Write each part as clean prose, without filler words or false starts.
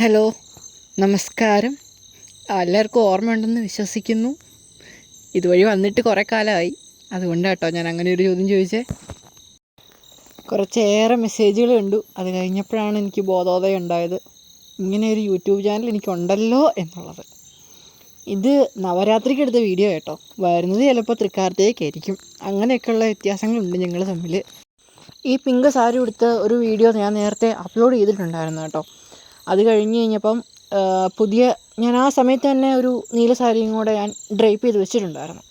Hello, നമസ്കാരം. എല്ലാവർക്കും ഓർമ്മയുണ്ടെന്ന് വിശ്വസിക്കുന്നു. ഇതുവഴി വന്നിട്ട് കുറേ കാലമായി, അതുകൊണ്ടാണ് കേട്ടോ ഞാൻ അങ്ങനെ ഒരു ചോദ്യം ചോദിച്ചേ. കുറച്ചേറെ മെസ്സേജുകൾ കണ്ടു. അത് കഴിഞ്ഞപ്പോഴാണ് എനിക്ക് ബോധോദയം ഉണ്ടായത്, ഇങ്ങനെ ഒരു യൂട്യൂബ് ചാനൽ എനിക്കുണ്ടല്ലോ എന്നുള്ളത്. ഇത് നവരാത്രിക്ക് എടുത്ത വീഡിയോ കേട്ടോ. വരുന്നത് ചിലപ്പോൾ തൃക്കാർത്തികയ്ക്കായിരിക്കും. അങ്ങനെയൊക്കെയുള്ള വ്യത്യാസങ്ങളുണ്ട് ഞങ്ങൾ തമ്മിൽ. ഈ പിങ്ക് സാരി ഉടുത്ത ഒരു വീഡിയോ ഞാൻ നേരത്തെ അപ്ലോഡ് ചെയ്തിട്ടുണ്ടായിരുന്നു കേട്ടോ. അത് കഴിഞ്ഞപ്പം ഞാൻ ആ സമയത്ത് തന്നെ ഒരു നീല സാരിയും കൂടെ ഞാൻ ഡ്രൈപ്പ് ചെയ്ത് വെച്ചിട്ടുണ്ടായിരുന്നു.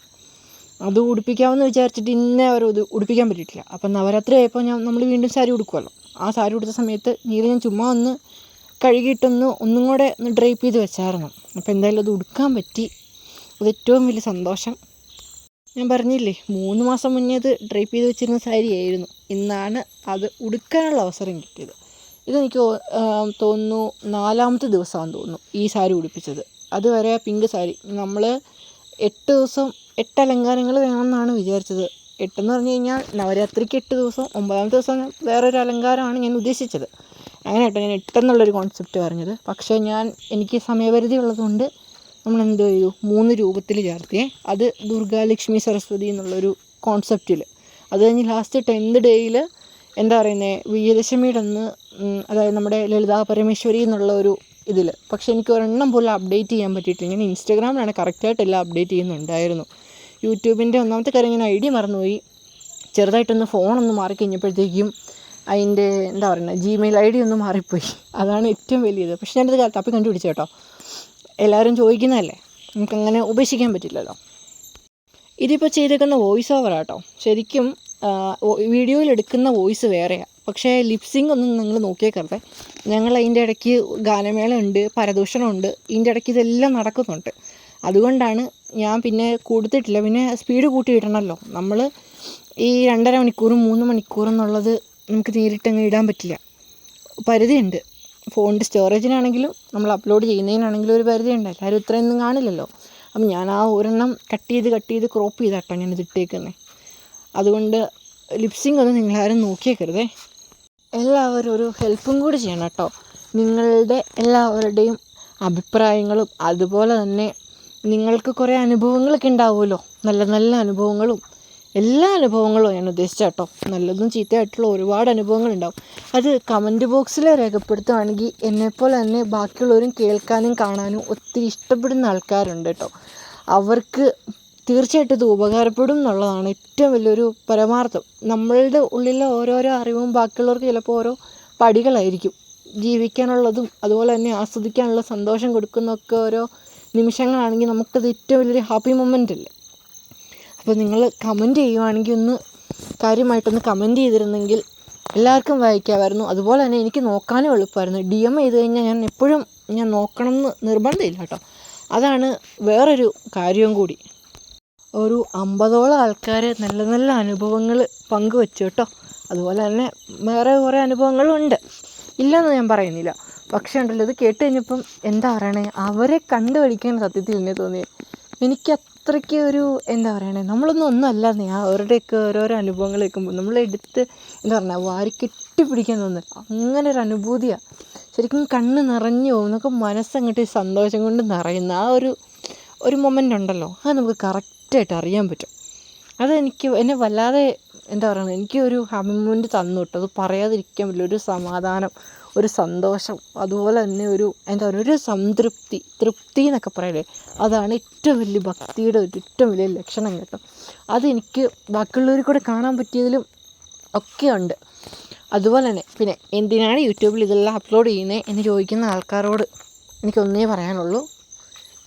അത് ഉടുപ്പിക്കാമെന്ന് വിചാരിച്ചിട്ട് ഇന്നേ അവർ ഉടുപ്പിക്കാൻ പറ്റിയിട്ടില്ല. അപ്പം നവരാത്രി ആയപ്പോൾ നമ്മൾ വീണ്ടും സാരി ഉടുക്കുമല്ലോ. ആ സാരി ഉടുത്ത സമയത്ത് നീല ഞാൻ ചുമ്മാ ഒന്ന് ഒന്നും കൂടെ ഡ്രൈപ്പ് ചെയ്ത് വെച്ചായിരുന്നു. അപ്പോൾ എന്തായാലും അത് ഉടുക്കാൻ പറ്റി. അത് ഏറ്റവും വലിയ സന്തോഷം. ഞാൻ പറഞ്ഞില്ലേ, 3 മാസം മുന്നേ അത് ഡ്രൈപ്പ് ചെയ്ത് വെച്ചിരുന്ന സാരിയായിരുന്നു. ഇന്നാണ് അത് ഉടുക്കാനുള്ള അവസരം കിട്ടിയത്. ഇതെനിക്ക് തോന്നുന്നു 4ാമത്തെ ദിവസമാണെന്ന് തോന്നുന്നു ഈ സാരി ഉടുപ്പിച്ചത്. അതുവരെ പിങ്ക് സാരി നമ്മൾ 8 ദിവസം 8 അലങ്കാരങ്ങൾ വേണമെന്നാണ് വിചാരിച്ചത്. 8 എന്ന് പറഞ്ഞു കഴിഞ്ഞാൽ നവരാത്രിക്ക് 8 ദിവസം, 9ാമത്തെ ദിവസം വേറൊരു അലങ്കാരമാണ് ഞാൻ ഉദ്ദേശിച്ചത്. അങ്ങനെ കേട്ടോ ഞാൻ 8 എന്നുള്ളൊരു കോൺസെപ്റ്റ് പറഞ്ഞത്. പക്ഷേ എനിക്ക് സമയപരിധി ഉള്ളതുകൊണ്ട് നമ്മൾ എന്ത് ചെയ്തു, 3 രൂപത്തിൽ ചേർത്തിയേ. അത് ദുർഗാ, ലക്ഷ്മി, സരസ്വതി എന്നുള്ളൊരു കോൺസെപ്റ്റിൽ. അത് കഴിഞ്ഞ് ലാസ്റ്റ് 10th ഡേയിൽ എന്താ പറയുന്നത്, വിജയദശമിയുടെ അന്ന്, അതായത് നമ്മുടെ ലളിതാ പരമേശ്വരി എന്നുള്ള ഒരു ഇതിൽ. പക്ഷേ എനിക്ക് ഒരെണ്ണം പോലും അപ്ഡേറ്റ് ചെയ്യാൻ പറ്റിയിട്ടില്ല. ഞാൻ ഇൻസ്റ്റാഗ്രാമിലാണ് കറക്റ്റായിട്ടെല്ലാം അപ്ഡേറ്റ് ചെയ്യുന്നുണ്ടായിരുന്നു. യൂട്യൂബിൻ്റെ ഒന്നാമത്തെ കാര്യം ഞാൻ ID മറന്നുപോയി. ചെറുതായിട്ടൊന്ന് ഫോണൊന്ന് മാറിക്കഴിഞ്ഞപ്പോഴത്തേക്കും അതിൻ്റെ എന്താ പറയുന്നത്, Gmail ID ഒന്ന് മാറിപ്പോയി. അതാണ് ഏറ്റവും വലിയത്. പക്ഷേ ഞാനത് തപ്പി കണ്ടുപിടിച്ചു കേട്ടോ. എല്ലാവരും ചോദിക്കുന്നതല്ലേ, നമുക്കങ്ങനെ ഉപേക്ഷിക്കാൻ പറ്റില്ലല്ലോ. ഇതിപ്പോൾ ചെയ്തേക്കുന്ന വോയിസ് ഓവറാട്ടോ. ശരിക്കും വീഡിയോയിൽ എടുക്കുന്ന വോയിസ് വേറെയാണ്. പക്ഷേ ലിപ്സിങ് ഒന്നും നിങ്ങൾ നോക്കിയേക്കരുത്. ഞങ്ങൾ അതിൻ്റെ ഇടയ്ക്ക് ഗാനമേള ഉണ്ട്, പരദൂഷണമുണ്ട്, ഇതിൻ്റെ ഇടയ്ക്ക് ഇതെല്ലാം നടക്കുന്നുണ്ട്. അതുകൊണ്ടാണ് ഞാൻ പിന്നെ കൊടുത്തിട്ടില്ല. പിന്നെ സ്പീഡ് കൂട്ടി ഇടണമല്ലോ. നമ്മൾ ഈ 2.5 മണിക്കൂറും 3 മണിക്കൂറും എന്നുള്ളത് നമുക്ക് നേരിട്ടങ്ങ് ഇടാൻ പറ്റില്ല. പരിധിയുണ്ട്. ഫോണിൻ്റെ സ്റ്റോറേജിനാണെങ്കിലും നമ്മൾ അപ്ലോഡ് ചെയ്യുന്നതിനാണെങ്കിലും ഒരു പരിധിയുണ്ട്. എല്ലാവരും ഇത്രയൊന്നും കാണില്ലല്ലോ. അപ്പം ഞാൻ ആ ഒരെണ്ണം കട്ട് ചെയ്ത് ക്രോപ്പ് ചെയ്താട്ടോ ഞാനിത് ഇട്ടേക്കുന്നത്. അതുകൊണ്ട് ലിപ്സിങ് ഒന്നും നിങ്ങളാരും നോക്കിയേക്കരുതേ. എല്ലാവരും ഒരു ഹെൽപ്പും കൂടി ചെയ്യണം കേട്ടോ. നിങ്ങളുടെ എല്ലാവരുടെയും അഭിപ്രായങ്ങളും അതുപോലെ തന്നെ നിങ്ങൾക്ക് കുറേ അനുഭവങ്ങളൊക്കെ ഉണ്ടാവുമല്ലോ, നല്ല നല്ല അനുഭവങ്ങളും. എല്ലാ അനുഭവങ്ങളും ഞാൻ ഉദ്ദേശിച്ച കേട്ടോ. നല്ലതും ചീത്തയായിട്ടുള്ള ഒരുപാട് അനുഭവങ്ങളുണ്ടാവും. അത് കമൻറ്റ് ബോക്സിൽ രേഖപ്പെടുത്തുകയാണെങ്കിൽ എന്നെപ്പോലെ തന്നെ ബാക്കിയുള്ളവരും കേൾക്കാനും കാണാനും ഒത്തിരി ഇഷ്ടപ്പെടുന്ന ആൾക്കാരുണ്ട് കേട്ടോ. അവർക്ക് തീർച്ചയായിട്ടും ഇത് ഉപകാരപ്പെടും എന്നുള്ളതാണ് ഏറ്റവും വലിയൊരു പരമാർത്ഥം. നമ്മളുടെ ഉള്ളിലെ ഓരോരോ അറിവും ബാക്കിയുള്ളവർക്ക് ചിലപ്പോൾ ഓരോ പടികളായിരിക്കും. ജീവിക്കാനുള്ളതും അതുപോലെ തന്നെ ആസ്വദിക്കാനുള്ള സന്തോഷം കൊടുക്കുന്നതൊക്കെ ഓരോ നിമിഷങ്ങളാണെങ്കിൽ നമുക്കത് ഏറ്റവും വലിയൊരു ഹാപ്പി മൊമെൻ്റ് അല്ലേ. അപ്പോൾ നിങ്ങൾ കമൻറ്റ് ചെയ്യുവാണെങ്കിൽ ഒന്ന് കാര്യമായിട്ടൊന്ന് കമൻറ്റ് ചെയ്തിരുന്നെങ്കിൽ എല്ലാവർക്കും വായിക്കാമായിരുന്നു. അതുപോലെ തന്നെ എനിക്ക് നോക്കാനും എളുപ്പമായിരുന്നു. DM ചെയ്ത് കഴിഞ്ഞാൽ ഞാൻ എപ്പോഴും നോക്കണം എന്ന് നിർബന്ധമില്ല കേട്ടോ. അതാണ് വേറൊരു കാര്യവും കൂടി. ഒരു 50ഓളം ആൾക്കാർ നല്ല നല്ല അനുഭവങ്ങൾ പങ്കുവെച്ചു കേട്ടോ. അതുപോലെ തന്നെ വേറെ കുറേ അനുഭവങ്ങളുണ്ട്, ഇല്ലെന്ന് ഞാൻ പറയുന്നില്ല. പക്ഷേ ഉണ്ടല്ലോ, ഇത് കേട്ട് കഴിഞ്ഞപ്പം എന്താ പറയണേ, അവരെ കണ്ടുപഠിക്കാൻ സത്യത്തിൽ എന്നെ തോന്നിയത്. എനിക്ക് അത്രയ്ക്ക് ഒരു എന്താ പറയണേ, ഒന്നും അല്ലാന്നേ. അവരുടെയൊക്കെ ഓരോരോ അനുഭവങ്ങൾ കേൾക്കുമ്പോൾ നമ്മളെടുത്ത് എന്താ പറയുക, വാരി കെട്ടിപ്പിടിക്കാൻ തോന്നില്ല. അങ്ങനെ ഒരു അനുഭൂതിയാണ്. ശരിക്കും കണ്ണ് നിറഞ്ഞു പോകും. നമുക്ക് മനസ്സങ്ങോട്ട് സന്തോഷം കൊണ്ട് നിറയുന്ന ആ ഒരു മൊമെൻ്റ് ഉണ്ടല്ലോ, അത് നമുക്ക് കറക്റ്റായിട്ട് അറിയാൻ പറ്റും. എന്നെ വല്ലാതെ എന്താ പറയുക, എനിക്ക് ഒരു ഹാപ്പി മൊമെൻ്റ് തന്നു കേട്ടോ. അത് പറയാതിരിക്കാൻ പറ്റില്ല. ഒരു സമാധാനം, ഒരു സന്തോഷം, അതുപോലെ തന്നെ ഒരു തൃപ്തി എന്നൊക്കെ പറയലേ, അതാണ് ഏറ്റവും വലിയ ഭക്തിയുടെ ഏറ്റവും വലിയ ലക്ഷണം കേട്ടോ. അതെനിക്ക് ബാക്കിയുള്ളവർ കൂടെ കാണാൻ പറ്റിയതിലും ഒക്കെ ഉണ്ട്. അതുപോലെ തന്നെ പിന്നെ എന്തിനാണ് യൂട്യൂബിൽ ഇതെല്ലാം അപ്ലോഡ് ചെയ്യുന്നത് എന്ന് ചോദിക്കുന്ന ആൾക്കാരോട് എനിക്കൊന്നേ പറയാനുള്ളൂ,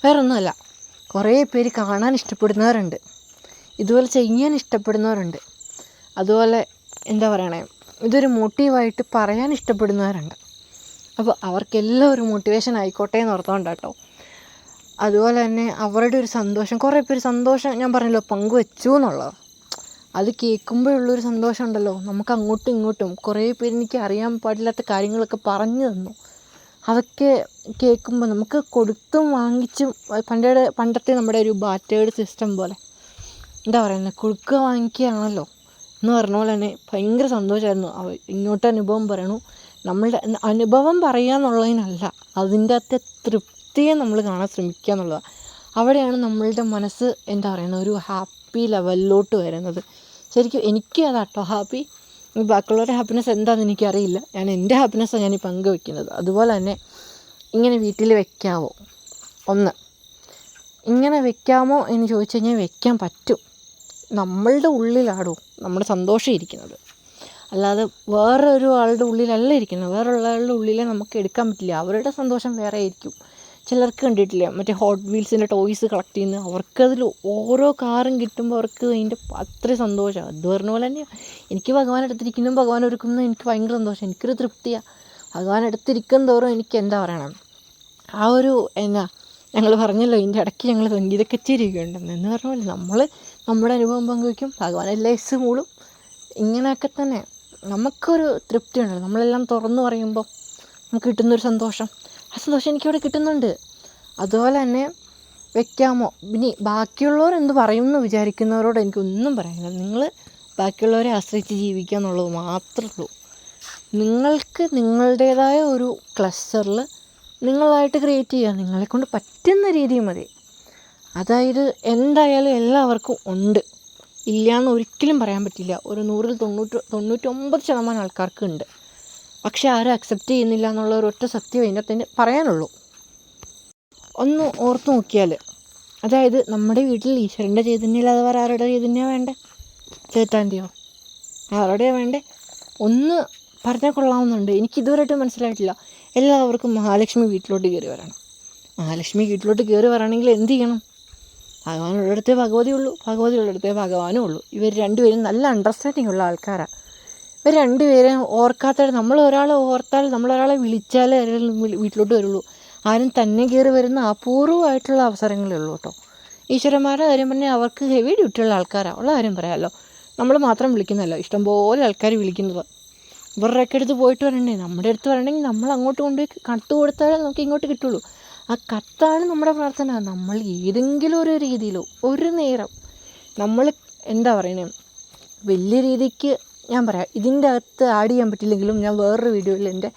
വേറൊന്നുമല്ല. കുറേ പേര് കാണാൻ ഇഷ്ടപ്പെടുന്നവരുണ്ട്, ഇതുപോലെ ചെയ്യാൻ ഇഷ്ടപ്പെടുന്നവരുണ്ട്, അതുപോലെ എന്താ പറയണേ, ഇതൊരു മോട്ടീവായിട്ട് പറയാൻ ഇഷ്ടപ്പെടുന്നവരുണ്ട്. അപ്പോൾ അവർക്കെല്ലാം ഒരു മോട്ടിവേഷൻ ആയിക്കോട്ടെ എന്ന് ഓർത്തുകൊണ്ടാണ് കേട്ടോ. അതുപോലെ തന്നെ അവരുടെ ഒരു സന്തോഷം, കുറേ പേര് സന്തോഷം ഞാൻ പറഞ്ഞല്ലോ പങ്കുവെച്ചു എന്നുള്ളത്. അത് കേൾക്കുമ്പോഴുള്ളൊരു സന്തോഷം ഉണ്ടല്ലോ, നമുക്ക് അങ്ങോട്ടും ഇങ്ങോട്ടും കുറേ പേര് എനിക്ക് അറിയാൻ പാടില്ലാത്ത കാര്യങ്ങളൊക്കെ പറഞ്ഞു തന്നു. അതൊക്കെ കേൾക്കുമ്പോൾ നമുക്ക് കൊടുത്തും വാങ്ങിച്ചും, പണ്ടത്തെ നമ്മുടെ ഒരു ബാറ്റേഡ് സിസ്റ്റം പോലെ എന്താ പറയുന്നത്, കൊടുക്കുക വാങ്ങിക്കുകയാണല്ലോ എന്ന് പറഞ്ഞ പോലെ തന്നെ ഭയങ്കര സന്തോഷമായിരുന്നു. ഇങ്ങോട്ട് അനുഭവം പറയണു, നമ്മളുടെ അനുഭവം പറയുക എന്നുള്ളതിനല്ല, അതിൻ്റെ അകത്തെ തൃപ്തിയെ നമ്മൾ കാണാൻ ശ്രമിക്കുക എന്നുള്ളതാണ്. അവിടെയാണ് നമ്മളുടെ മനസ്സ് എന്താ പറയുന്നത്, ഒരു ഹാപ്പി ലെവലിലോട്ട് വരുന്നത്. ശരിക്കും എനിക്ക് അതാട്ടോ ഹാപ്പി. ബാക്കിയുള്ളവരുടെ ഹാപ്പിനെസ് എന്താണെന്ന് എനിക്കറിയില്ല. ഞാൻ എൻ്റെ ഹാപ്പിനെസ്സാണ് ഞാൻ ഈ പങ്കുവെക്കുന്നത്. അതുപോലെ തന്നെ ഇങ്ങനെ വീട്ടിൽ വെക്കാമോ, ഒന്ന് ഇങ്ങനെ വെക്കാമോ എന്ന് ചോദിച്ചു കഴിഞ്ഞാൽ വെക്കാൻ പറ്റും. നമ്മളുടെ ഉള്ളിലാടോ നമ്മുടെ സന്തോഷം ഇരിക്കുന്നത്, അല്ലാതെ വേറൊരു ആളുടെ ഉള്ളിലല്ല ഇരിക്കുന്നത്. വേറൊരു ആളുടെ ഉള്ളിലെ നമുക്ക് എടുക്കാൻ പറ്റില്ല. അവരുടെ സന്തോഷം വേറെ ആയിരിക്കും. ചിലർക്ക് കണ്ടിട്ടില്ല, മറ്റേ ഹോട്ട് വീൽസിൻ്റെ ടോയ്സ് കളക്ട് ചെയ്യുന്നത്. അവർക്കതിൽ ഓരോ കാറും കിട്ടുമ്പോൾ അവർക്ക് അതിൻ്റെ അത്രയും സന്തോഷമാണ്. അത് പറഞ്ഞ പോലെ തന്നെ എനിക്ക് ഭഗവാൻ എടുത്തിരിക്കുന്നതും ഭഗവാൻ ഒരുക്കുന്നതും എനിക്ക് ഭയങ്കര സന്തോഷം, എനിക്കൊരു തൃപ്തിയാണ്. ഭഗവാൻ എടുത്തിരിക്കും തോറും എനിക്ക് എന്താ പറയണം, ആ ഒരു ഞങ്ങൾ പറഞ്ഞല്ലോ ഇതിൻ്റെ ഇടയ്ക്ക് ഞങ്ങൾ സംഗീത കച്ചേരിയൊക്കെ ഉണ്ടെന്ന് എന്ന് പറഞ്ഞ പോലെ നമ്മൾ നമ്മുടെ അനുഭവം പങ്കുവയ്ക്കും, ഭഗവാൻ എല്ലാ എസ് മൂളും. ഇങ്ങനെയൊക്കെ തന്നെ നമുക്കൊരു തൃപ്തി ഉണ്ടല്ലോ, നമ്മളെല്ലാം തുറന്നു പറയുമ്പോൾ നമുക്ക് കിട്ടുന്നൊരു സന്തോഷം. ആ സന്തോഷം എനിക്കിവിടെ കിട്ടുന്നുണ്ട്. അതുപോലെ തന്നെ വെക്കാമോ, ഇനി ബാക്കിയുള്ളവർ എന്ത് പറയും എന്ന് വിചാരിക്കുന്നവരോട് എനിക്കൊന്നും പറയാനില്ല. നിങ്ങൾ ബാക്കിയുള്ളവരെ ആശ്രയിച്ച് ജീവിക്കുക എന്നുള്ളത് മാത്രമേ ഉള്ളൂ. നിങ്ങൾക്ക് നിങ്ങളുടേതായ ഒരു ക്ലസ്റ്ററിൽ നിങ്ങളായിട്ട് ക്രിയേറ്റ് ചെയ്യുക, നിങ്ങളെക്കൊണ്ട് പറ്റുന്ന രീതിയിൽ മതി. അതായത് എന്തായാലും എല്ലാവർക്കും ഉണ്ട്, ഇല്ലയെന്ന് ഒരിക്കലും പറയാൻ പറ്റില്ല. ഒരു 100-ൽ 99% ആൾക്കാർക്ക് ഉണ്ട്. പക്ഷെ ആരും അക്സെപ്റ്റ് ചെയ്യുന്നില്ല എന്നുള്ള ഒരൊറ്റ സത്യം അതിനകത്ത് പറയാനുള്ളൂ. ഒന്ന് ഓർത്ത് നോക്കിയാൽ, അതായത് നമ്മുടെ വീട്ടിൽ ഈശ്വരൻ്റെ ചൈതന്യമില്ലാതെ വേറെ ആരുടെ ചൈതന്യമാണ് വേണ്ടേ? ചേട്ടാൻ്റെയോ ആരുടെയാണ് വേണ്ടേ? ഒന്ന് പറഞ്ഞാൽ കൊള്ളാവുന്നുണ്ട്. എനിക്കിതുവരെയായിട്ട് മനസ്സിലായിട്ടില്ല. എല്ലാവർക്കും മഹാലക്ഷ്മി വീട്ടിലോട്ട് കയറി വരണം. മഹാലക്ഷ്മി വീട്ടിലോട്ട് കയറി വരണമെങ്കിൽ എന്ത് ചെയ്യണം? ഭഗവാൻ ഉള്ളിടത്തേ ഭഗവതി ഉള്ളൂ, ഭഗവതി ഉള്ളിടത്തേ ഭഗവാനും ഉള്ളൂ. ഇവർ രണ്ടുപേരും നല്ല അണ്ടർസ്റ്റാൻഡിങ് ഉള്ള ആൾക്കാരാണ്. ഇവർ രണ്ടുപേരും ഓർക്കാത്ത, നമ്മൾ ഒരാളെ ഓർത്താൽ, നമ്മളൊരാളെ വിളിച്ചാലേ വീട്ടിലോട്ട് വരുള്ളൂ. ആരും തന്നെ കയറി വരുന്ന അപൂർവമായിട്ടുള്ള അവസരങ്ങളേ ഉള്ളൂ കേട്ടോ. ഈശ്വരന്മാരുടെ കാര്യം പറഞ്ഞാൽ അവർക്ക് ഹെവി ഡ്യൂട്ടിയുള്ള ആൾക്കാരാണ്. ഉള്ള കാര്യം പറയാമല്ലോ, നമ്മൾ മാത്രം വിളിക്കുന്നതല്ല, ഇഷ്ടംപോലെ ആൾക്കാർ വിളിക്കുന്നത്. ഇവരുടെയൊക്കെ അടുത്ത് പോയിട്ട് വരണ്ടേ? നമ്മുടെ അടുത്ത് വരണമെങ്കിൽ നമ്മൾ അങ്ങോട്ട് കൊണ്ടുപോയി കത്ത് കൊടുത്താലേ നമുക്ക് ഇങ്ങോട്ട് കിട്ടുള്ളൂ. ആ കത്താണ് നമ്മുടെ പ്രാർത്ഥന. നമ്മൾ ഏതെങ്കിലും ഒരു രീതിയിലോ ഒരു നേരം നമ്മൾ എന്താ പറയുന്നത്, വലിയ രീതിക്ക് ഞാൻ പറയാം, ഇതിൻ്റെ അകത്ത് ആഡ് ചെയ്യാൻ പറ്റില്ലെങ്കിലും ഞാൻ വേറൊരു വീഡിയോയിൽ എൻ്റെ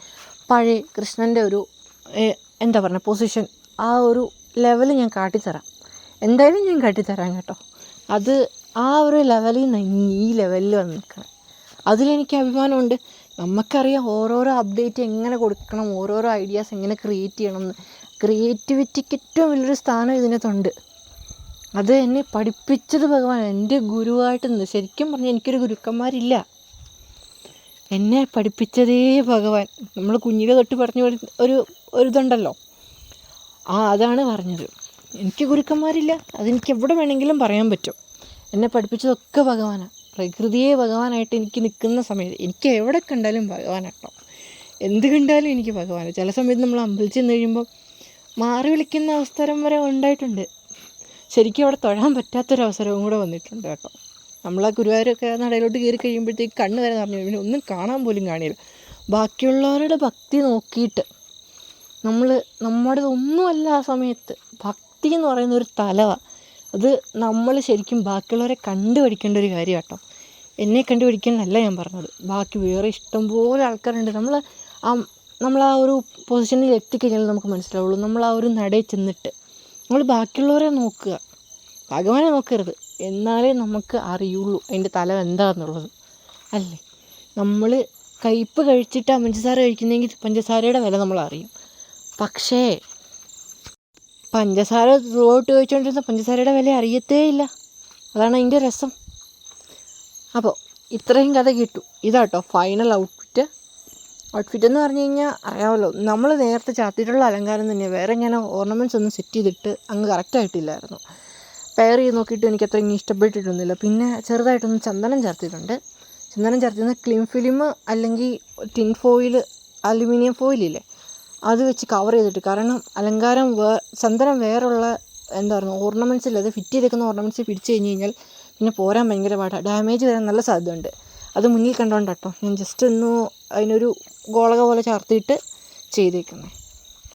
പഴയ കൃഷ്ണൻ്റെ ഒരു എന്താ പറയുക പൊസിഷൻ, ആ ഒരു ലെവൽ ഞാൻ കാട്ടിത്തരാം. എന്തായാലും ഞാൻ കാട്ടിത്തരാം കേട്ടോ. അത് ആ ഒരു ലെവലിൽ നിന്ന് ഈ ലെവലിൽ വന്ന് നിൽക്കണം. അതിലെനിക്ക് അഭിമാനമുണ്ട്. നമുക്കറിയാം ഓരോരോ അപ്ഡേറ്റ് എങ്ങനെ കൊടുക്കണം, ഓരോരോ ഐഡിയാസ് എങ്ങനെ ക്രിയേറ്റ് ചെയ്യണമെന്ന്. ക്രിയേറ്റിവിറ്റിക്ക് ഏറ്റവും വലിയൊരു സ്ഥാനം ഇതിനകത്തുണ്ട്. അത് എന്നെ പഠിപ്പിച്ചത് ഭഗവാൻ, എൻ്റെ ഗുരുവായിട്ട്. ശരിക്കും പറഞ്ഞാൽ എനിക്കൊരു ഗുരുക്കന്മാരില്ല, എന്നെ പഠിപ്പിച്ചതേ ഭഗവാൻ. നമ്മൾ കുഞ്ഞിലെ തൊട്ട് പറഞ്ഞു ഒരിതുണ്ടല്ലോ, അതാണ് പറഞ്ഞത്. എനിക്ക് ഗുരുക്കന്മാരില്ല, അതെനിക്ക് എവിടെ വേണമെങ്കിലും പറയാൻ പറ്റും. എന്നെ പഠിപ്പിച്ചതൊക്കെ ഭഗവാനാണ്. പ്രകൃതിയെ ഭഗവാനായിട്ട് എനിക്ക് നിൽക്കുന്ന സമയത്ത് എനിക്ക് എവിടെ കണ്ടാലും ഭഗവാനാട്ടോ. എന്ത് കണ്ടാലും എനിക്ക് ഭഗവാൻ. ചില സമയത്ത് നമ്മൾ അമ്പലത്തിൽ നിന്ന് കഴിയുമ്പോൾ മാറി വിളിക്കുന്ന അവസരം വരെ ഉണ്ടായിട്ടുണ്ട്. ശരിക്കും അവിടെ തൊഴാൻ പറ്റാത്തൊരവസരവും കൂടെ വന്നിട്ടുണ്ട് കേട്ടോ. നമ്മൾ ആ ഗുരുവായൂരൊക്കെ നടയിലോട്ട് കയറി കഴിയുമ്പോഴത്തേക്ക് കണ്ണ് വരെ നിറഞ്ഞു, പിന്നെ ഒന്നും കാണാൻ പോലും കാണില്ല. ബാക്കിയുള്ളവരുടെ ഭക്തി നോക്കിയിട്ട് നമ്മുടേതൊന്നുമല്ല ആ സമയത്ത്. ഭക്തി എന്ന് പറയുന്ന ഒരു തലമാണ്. അത് നമ്മൾ ശരിക്കും ബാക്കിയുള്ളവരെ കണ്ടുപഠിക്കേണ്ട ഒരു കാര്യം കേട്ടോ. എന്നെ കണ്ടുപഠിക്കാനല്ല ഞാൻ പറഞ്ഞത്, ബാക്കി വേറെ ഇഷ്ടംപോലെ ആൾക്കാരുണ്ട്. നമ്മൾ ആ ഒരു പൊസിഷനിൽ എത്തിക്കഴിഞ്ഞാൽ നമുക്ക് മനസ്സിലാവുള്ളൂ. നമ്മൾ ആ ഒരു നടയിൽ ചെന്നിട്ട് നമ്മൾ ബാക്കിയുള്ളവരെ നോക്കുക, ഭഗവാനെ നോക്കരുത്. എന്നാലേ നമുക്ക് അറിയുള്ളൂ അതിൻ്റെ തലം എന്താണെന്നുള്ളത്, അല്ലേ? നമ്മൾ കയ്പ്പ് കഴിച്ചിട്ട് പഞ്ചസാര കഴിക്കുന്നെങ്കിൽ പഞ്ചസാരയുടെ വില നമ്മൾ അറിയും. പക്ഷേ പഞ്ചസാര ത്രൂഔട്ട് കഴിച്ചുകൊണ്ടിരുന്ന പഞ്ചസാരയുടെ വില അറിയത്തേ ഇല്ല. അതാണ് അതിൻ്റെ രസം. അപ്പോൾ ഇത്രയും കഥ കിട്ടു. ഇതാട്ടോ ഫൈനൽ ഔട്ട്ഫിറ്റ് എന്ന് പറഞ്ഞു കഴിഞ്ഞാൽ അറിയാമല്ലോ, നമ്മൾ നേരത്തെ ചാർത്തിയിട്ടുള്ള അലങ്കാരം തന്നെ. വേറെ ഞാൻ ഓർണമെൻറ്റ്സ് ഒന്നും സെറ്റ് ചെയ്തിട്ട് അങ്ങ് കറക്റ്റായിട്ടില്ലായിരുന്നു. പെയർ ചെയ്ത് നോക്കിയിട്ട് എനിക്ക് അത്ര ഇങ്ങനെ ഇഷ്ടപ്പെട്ടിട്ടൊന്നുമില്ല. പിന്നെ ചെറുതായിട്ടൊന്ന് ചന്ദനം ചേർത്തിട്ടുണ്ട്. ചന്ദനം ചേർത്തിരുന്ന ക്ലിം ഫിലിം അല്ലെങ്കിൽ ടിൻ ഫോയിൽ, അലുമിനിയം ഫോയിലില്ലേ, അത് വെച്ച് കവർ ചെയ്തിട്ട്. കാരണം അലങ്കാരം ചന്ദനം വേറുള്ള എന്താ പറയുക ഓർണമെൻറ്റ്സിൽ, അത് ഫിറ്റ് ചെയ്തേക്കുന്ന ഓർണമെൻറ്റ്സ് പിടിച്ച് കഴിഞ്ഞ് കഴിഞ്ഞാൽ പിന്നെ പോരാൻ ഭയങ്കര പാടാണ്, ഡാമേജ് വരാൻ നല്ല സാധ്യതയുണ്ട്. അത് മുന്നിൽ കണ്ടോണ്ട് കേട്ടോ ഞാൻ ജസ്റ്റ് ഒന്ന് അതിനൊരു ഗോളക പോലെ ചാർത്തിയിട്ട് ചെയ്തേക്കുന്നത്.